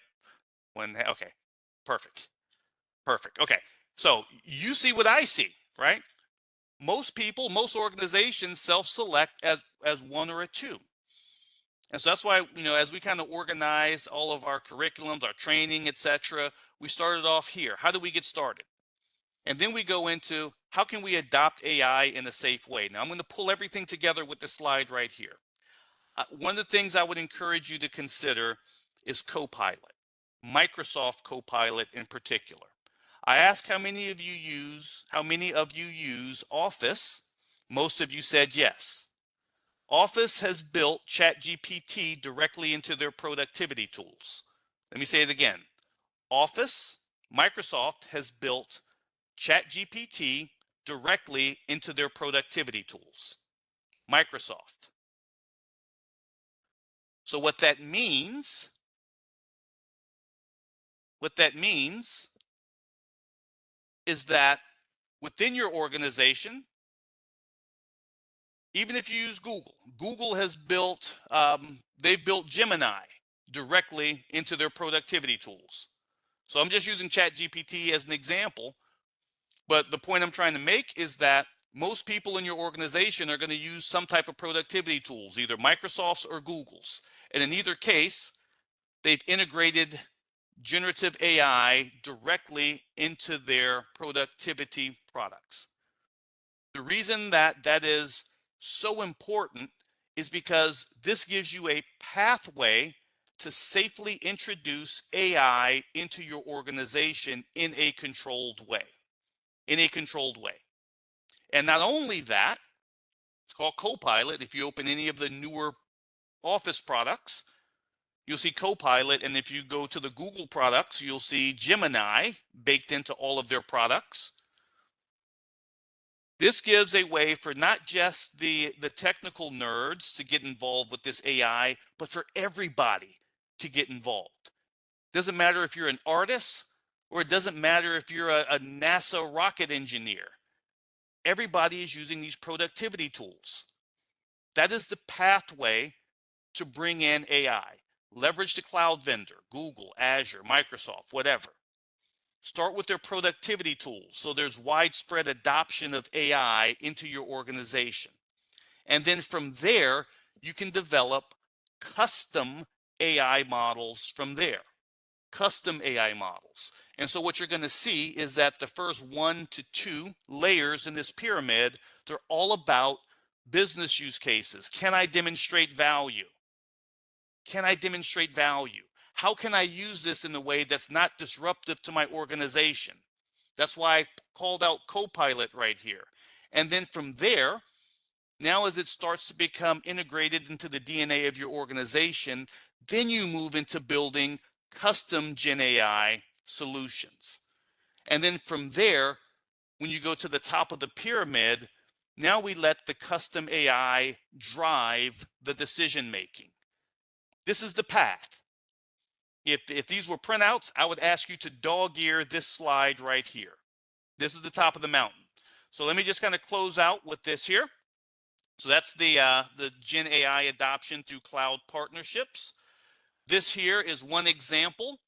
S2: 1. Okay. Perfect. Perfect. Okay. So you see what I see, right? Most people, most organizations self-select as 1 or a 2. And so that's why, as we kind of organize all of our curriculums, our training, etc., we started off here. How do we get started? And then we go into how can we adopt AI in a safe way? Now I'm going to pull everything together with this slide right here. One of the things I would encourage you to consider is Copilot, Microsoft Copilot in particular. I asked how many of you use Office. Most of you said yes. Office has built ChatGPT directly into their productivity tools. Let me say it again. Microsoft has built ChatGPT directly into their productivity tools. Microsoft. So what that means is that within your organization, even if you use Google has built, they've built Gemini directly into their productivity tools. So I'm just using ChatGPT as an example, but the point I'm trying to make is that most people in your organization are going to use some type of productivity tools, either Microsoft's or Google's. And in either case, they've integrated generative AI directly into their productivity products. The reason that is so important is because this gives you a pathway to safely introduce AI into your organization in a controlled way. And not only that, it's called Copilot. If you open any of the newer Office products, you'll see Copilot. And if you go to the Google products, you'll see Gemini baked into all of their products. This gives a way for not just the technical nerds to get involved with this AI, but for everybody to get involved. Doesn't matter if you're an artist, or it doesn't matter if you're a NASA rocket engineer. Everybody is using these productivity tools. That is the pathway to bring in AI. Leverage the cloud vendor, Google, Azure, Microsoft, whatever. Start with their productivity tools, so there's widespread adoption of AI into your organization. And then from there, you can develop custom AI models from there. Custom AI models. And so what you're going to see is that the first 1 to 2 layers in this pyramid, they're all about business use cases. Can I demonstrate value? Can I demonstrate value? How can I use this in a way that's not disruptive to my organization? That's why I called out Copilot right here. And then from there, now as it starts to become integrated into the DNA of your organization, then you move into building custom Gen AI solutions. And then from there, when you go to the top of the pyramid, now we let the custom AI drive the decision making. This is the path. If these were printouts, I would ask you to dog ear this slide right here. This is the top of the mountain. So let me just kind of close out with this here. So that's the Gen AI adoption through cloud partnerships. This here is one example.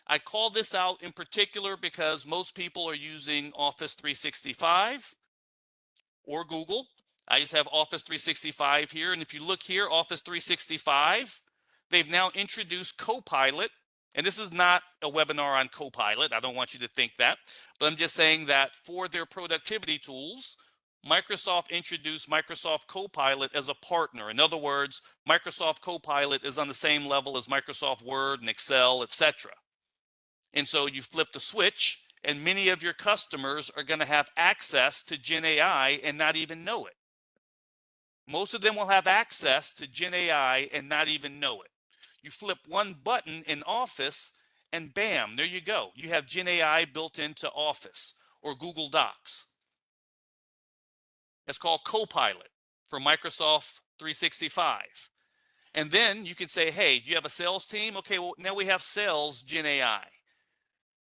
S2: I call this out in particular because most people are using Office 365 or Google. I just have Office 365 here. And if you look here, Office 365, they've now introduced Copilot. And this is not a webinar on Copilot. I don't want you to think that. But I'm just saying that for their productivity tools, Microsoft introduced Microsoft Copilot as a partner. In other words, Microsoft Copilot is on the same level as Microsoft Word and Excel, etc. And so you flip the switch, and many of your customers are going to have access to Gen AI and not even know it. Most of them will have access to Gen AI and not even know it. You flip one button in Office, and bam, there you go. You have Gen AI built into Office or Google Docs. It's called Copilot for Microsoft 365. And then you can say, hey, do you have a sales team? Okay, well, now we have sales Gen AI.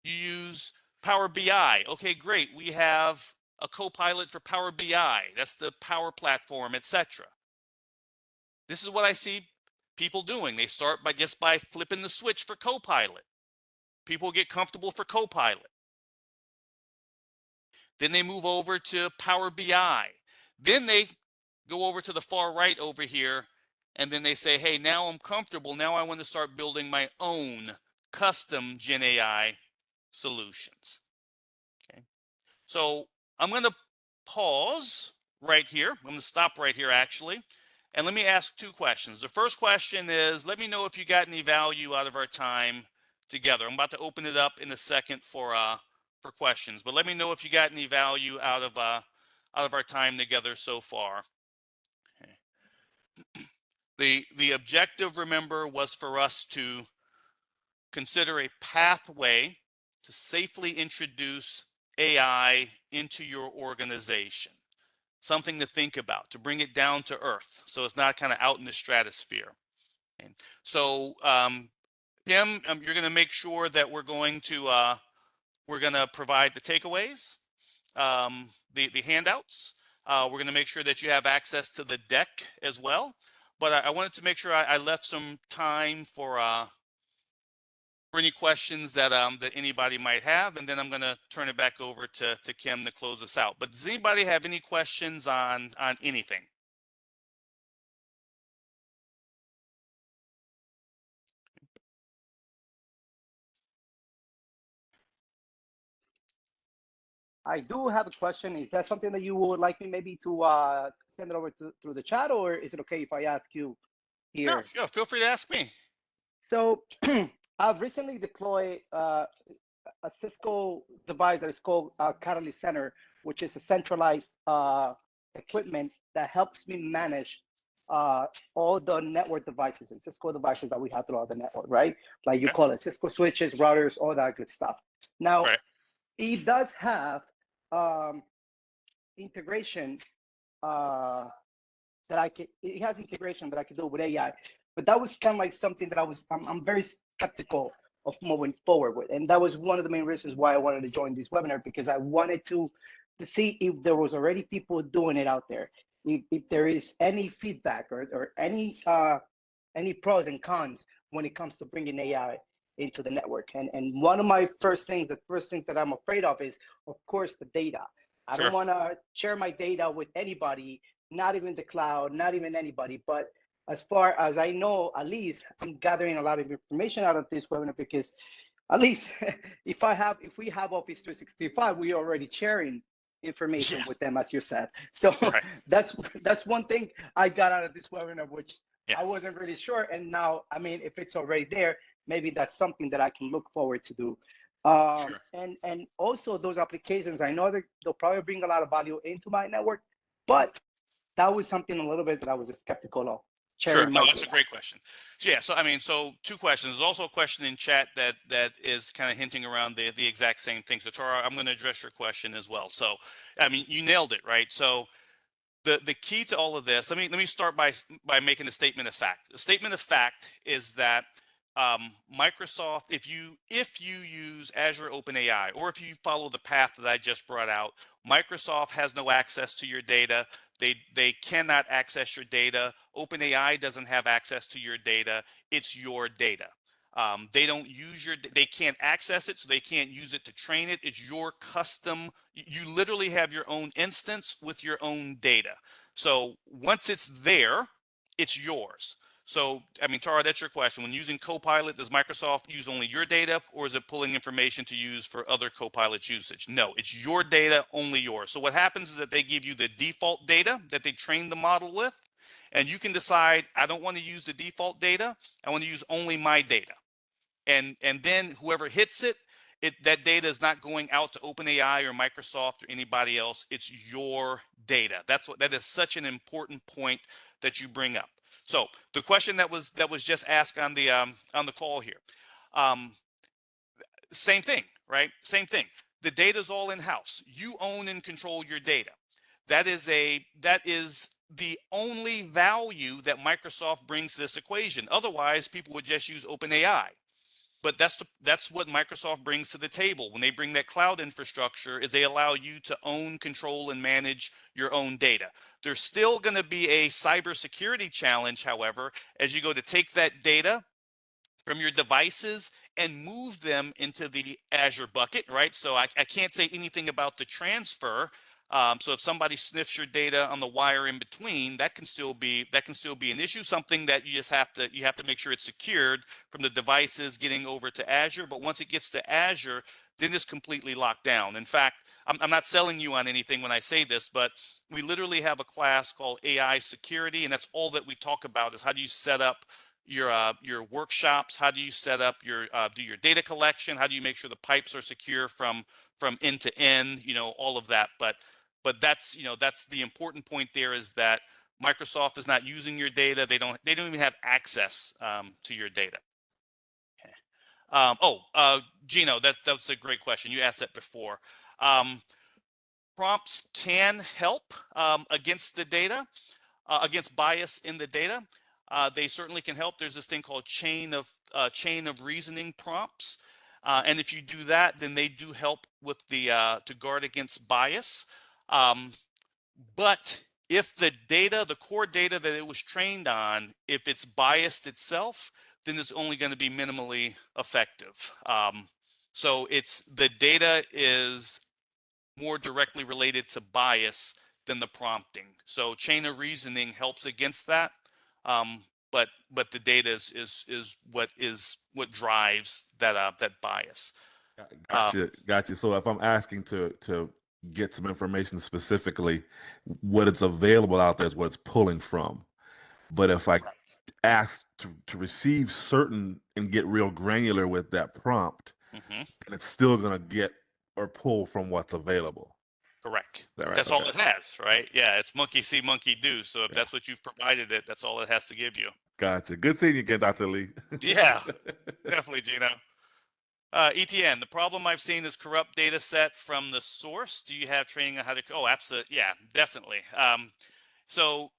S2: You use Power BI. Okay, great. We have a Copilot for Power BI. That's the Power Platform, etc. This is what I see people doing. They start by just by flipping the switch for Copilot. People get comfortable for Copilot. Then they move over to Power BI. Then they go over to the far right over here, and then they say, hey, now I'm comfortable. Now I want to start building my own custom Gen AI solutions. Okay. So I'm going to pause right here. I'm going to stop right here, actually. And let me ask 2 questions. The first question is, let me know if you got any value out of our time together. I'm about to open it up in a second for questions, but let me know if you got any value out of our time together so far. Okay. The objective, remember, was for us to consider a pathway to safely introduce AI into your organization. Something to think about, to bring it down to earth, so it's not kind of out in the stratosphere. Okay. So, Kim, you're going to make sure that we're going to provide the takeaways, the handouts. We're going to make sure that you have access to the deck as well. But I wanted to make sure I left some time for any questions that anybody might have, and then I'm going to turn it back over to Kim to close us out. But does anybody have any questions on anything?
S3: I do have a question. Is that something that you would like me maybe to send it over through the chat, or is it okay if I ask you here?
S2: No, sure. Feel free to ask me.
S3: So I've recently deployed a Cisco device that is called Catalyst Center, which is a centralized equipment that helps me manage all the network devices and Cisco devices that we have throughout the network, right? Like you call it Cisco switches, routers, all that good stuff. Now, it does have integration that I can. It has integration that I can do with AI, but that was kind of like something that I'm very skeptical of moving forward with, and that was one of the main reasons why I wanted to join this webinar, because I wanted to see if there was already people doing it out there, if there is any feedback or any pros and cons when it comes to bringing AI into the network. And one of my first things, the first thing that I'm afraid of is, of course, the data. I
S2: Sure.
S3: don't want to share my data with anybody, not even the cloud, not even anybody. But as far as I know, at least I'm gathering a lot of information out of this webinar, because at least if we have Office 365, we're already sharing information
S2: Yeah.
S3: with them, as you said. So
S2: Right.
S3: that's one thing I got out of this webinar, which
S2: Yeah.
S3: I wasn't really sure. And now, I mean, if it's already there, maybe that's something that I can look forward to do.
S2: Sure.
S3: And also those applications, I know that they'll probably bring a lot of value into my network,
S2: Mhm.
S3: but that was something a little bit that I was skeptical of,
S2: Sure.
S3: sharing
S2: No,
S3: my
S2: that's a
S3: data.
S2: great question. So yeah, so I mean, so two questions. There's also a question in chat that is kind of hinting around the exact same thing. So Tara, I'm going to address your question as well. So, I mean, you nailed it, right? So the key to all of this, let me start by making a statement of fact. The statement of fact is that Microsoft, if you use Azure OpenAI, or if you follow the path that I just brought out, Microsoft has no access to your data. They cannot access your data. OpenAI doesn't have access to your data. It's your data. They don't use they can't access it, so they can't use it to train it. It's your custom. You literally have your own instance with your own data. So once it's there, it's yours. So, I mean, Tara, that's your question. When using Copilot, does Microsoft use only your data, or is it pulling information to use for other Copilot usage? No, it's your data, only yours. So what happens is that they give you the default data that they trained the model with, and you can decide, I don't want to use the default data. I want to use only my data. And then whoever hits it, that data is not going out to OpenAI or Microsoft or anybody else. It's your data. That is such an important point that you bring up. So the question that was just asked on the call here, um, same thing, right? Same thing. The data is all in house. You own and control your data. That is the only value that Microsoft brings to this equation. Otherwise, people would just use OpenAI. But that's what Microsoft brings to the table when they bring that cloud infrastructure, is they allow you to own, control, and manage your own data. There's still going to be a cybersecurity challenge, however, as you go to take that data from your devices and move them into the Azure bucket, right? So I can't say anything about the transfer. So if somebody sniffs your data on the wire in between, that can still be an issue. Something that you have to make sure it's secured from the devices getting over to Azure. But once it gets to Azure, then it's completely locked down. In fact, I'm not selling you on anything when I say this, but we literally have a class called AI security, and that's all that we talk about, is how do you set up your workshops, how do you set up do your data collection, how do you make sure the pipes are secure from end to end, all of that. But that's that's the important point there, is that Microsoft is not using your data. They don't even have access to your data. Gino, that's a great question. You asked that before. Prompts can help against the data, against bias in the data. They certainly can help. There's this thing called chain of reasoning prompts, and if you do that, then they do help with to guard against bias. But if the core data that it was trained on, if it's biased itself, then it's only going to be minimally effective. So the data is more directly related to bias than the prompting. So chain of reasoning helps against that, but the data is what drives that bias.
S4: Gotcha. So if I'm asking to get some information specifically, what it's available out there is what it's pulling from. But if I ask to receive certain and get real granular with that prompt,
S2: Mm-hmm.
S4: and it's still gonna get or pull from what's available.
S2: Correct.
S4: Is that right?
S2: That's
S4: Okay.
S2: all it has, right? Yeah, it's monkey see, monkey do. So if
S4: Yeah.
S2: that's what you've provided it, that's all it has to give you.
S4: Gotcha. Good seeing you again, Dr. Lee.
S2: Yeah, definitely, Gino. ETN, the problem I've seen is corrupt data set from the source. Do you have training on how to? Oh, absolutely. Yeah, definitely. So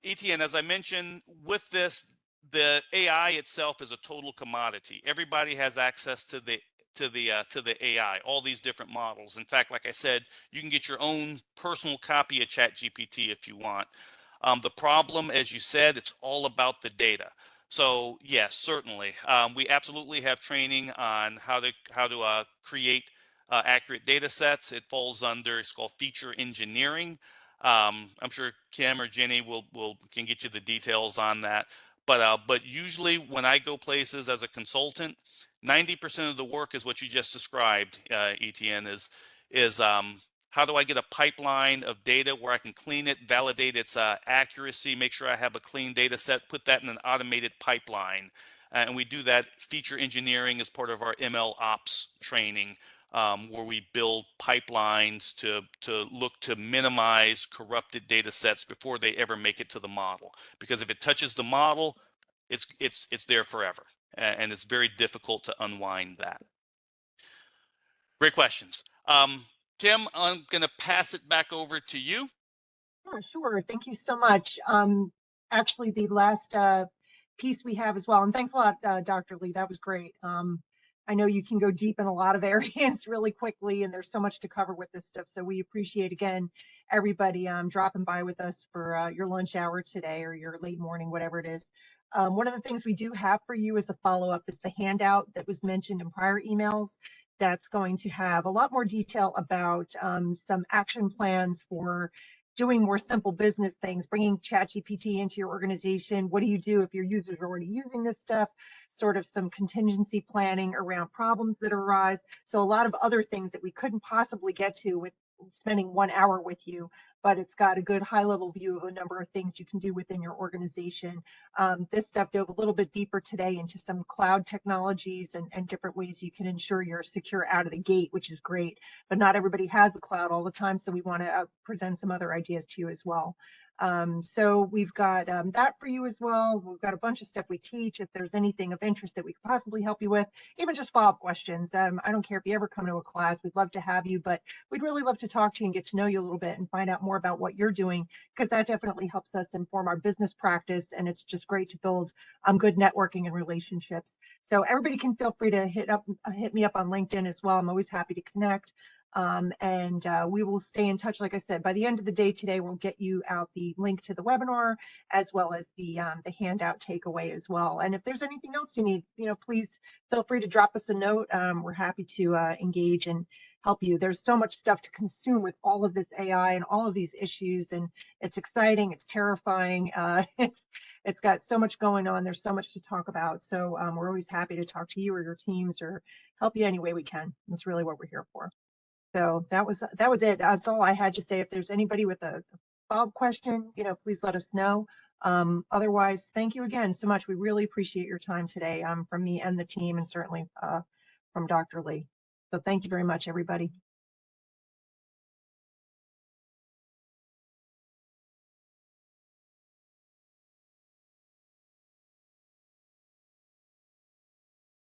S2: ETN, as I mentioned, with this, the AI itself is a total commodity. Everybody has access to the AI, all these different models. In fact, like I said, you can get your own personal copy of ChatGPT if you want. The problem, as you said, it's all about the data. So yes, certainly. We absolutely have training on how to create accurate data sets. It falls under, it's called feature engineering. I'm sure Kim or Jenny can get you the details on that. But usually when I go places as a consultant, 90% of the work is what you just described, ETN, is how do I get a pipeline of data where I can clean it, validate its accuracy, make sure I have a clean data set, put that in an automated pipeline. And we do that feature engineering as part of our ML ops training, where we build pipelines to look to minimize corrupted data sets before they ever make it to the model. Because if it touches the model, it's there forever. And it's very difficult to unwind that. Great questions. Kim, I'm going to pass it back over to you.
S1: Sure. Thank you so much. Actually, the last piece we have as well, and thanks a lot, Dr. Lee. That was great. I know you can go deep in a lot of areas really quickly, and there's so much to cover with this stuff. So we appreciate, again, everybody dropping by with us for your lunch hour today or your late morning, whatever it is. One of the things we do have for you as a follow-up is the handout that was mentioned in prior emails. That's going to have a lot more detail about some action plans for doing more simple business things, bringing ChatGPT into your organization. What do you do if your users are already using this stuff? Sort of some contingency planning around problems that arise. So a lot of other things that we couldn't possibly get to with spending 1 hour with you, but it's got a good high level view of a number of things you can do within your organization. This stuff dove a little bit deeper today into some cloud technologies and different ways you can ensure you're secure out of the gate, which is great. But not everybody has the cloud all the time, so we want to present some other ideas to you as well. So we've got that for you as well. We've got a bunch of stuff we teach. If there's anything of interest that we could possibly help you with, even just follow-up questions. I don't care if you ever come to a class, we'd love to have you, but we'd really love to talk to you and get to know you a little bit and find out more about what you're doing, because that definitely helps us inform our business practice, and it's just great to build good networking and relationships. So everybody can feel free to hit me up on LinkedIn as well. I'm always happy to connect. And we will stay in touch. Like I said, by the end of the day today, we'll get you out the link to the webinar as well as the handout takeaway as well. And if there's anything else you need, please feel free to drop us a note. We're happy to engage and help you. There's so much stuff to consume with all of this AI and all of these issues, and it's exciting, it's terrifying, it's got so much going on. There's so much to talk about. So we're always happy to talk to you or your teams or help you any way we can. That's really what we're here for. So that was it. That's all I had to say. If there's anybody with a follow-up question, please let us know. Otherwise, thank you again so much. We really appreciate your time today from me and the team, and certainly from Dr. Lee. So thank you very much, everybody.